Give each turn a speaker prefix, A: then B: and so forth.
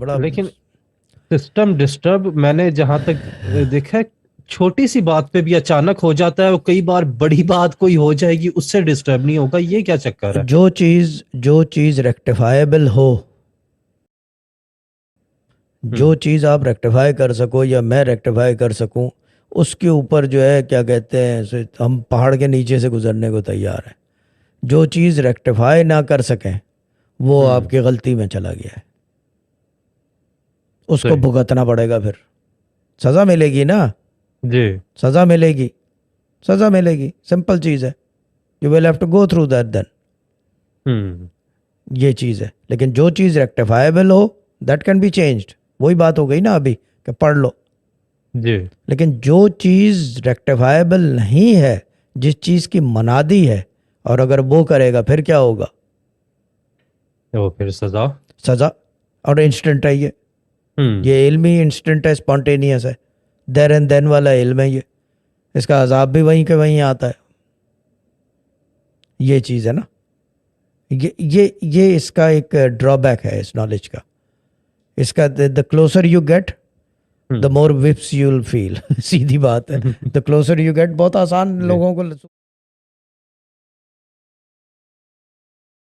A: बड़ा
B: लेकिन system disturb मैंने जहां तक देखा है, छोटी सी बात पे भी अचानक हो जाता है, और कई बार बड़ी बात कोई हो जाएगी उससे डिस्टर्ब नहीं होगा। ये क्या चक्कर है?
A: जो चीज़ रेक्टिफाएबल हो, जो
B: हम्म।
A: चीज़ आप रेक्टिफाई कर सको या मैं रेक्टिफाई कर सकूं, उसके ऊपर जो है क्या कहते हैं हम पहाड़ के नीचे से गुजरने को तैयार हैं। जो चीज़ रेक्टिफाई ना कर सकें वो
B: हम्म।
A: आपकी गलती में चला गया है, उसको
B: सही।
A: भुगतना पड़ेगा, फिर सज़ा मिलेगी ना।
B: जी।
A: सज़ा मिलेगी, सज़ा मिलेगी, सिंपल चीज़ है। You will have to go through that then.
B: Hmm.
A: ये चीज़ है। लेकिन जो चीज़ रेक्टिफाइबल हो, दैट कैन बी चेंज्ड। वही बात हो गई ना अभी कि पढ़ लो।
B: जी।
A: लेकिन जो चीज़ रेक्टिफाइबल नहीं है, जिस चीज़ की मनादी है, और अगर वो करेगा फिर क्या होगा?
B: तो फिर सजा।
A: सज़ा। और इंस्टेंट है
B: हम्म।
A: ये इल्म ही इंस्टेंट है, स्पॉन्टेनियस है, देर एंड देन वाला इल्म है ये। इसका अजाब भी वहीं के वहीं आता है। ये चीज़ है ना। ये इसका एक ड्रॉबैक है इस नॉलेज का। इसका the closer you get, the
B: hmm.
A: More whips you will feel. सीधी बात है। द क्लोजर यू गेट, बहुत आसान
B: जी।
A: लोगों को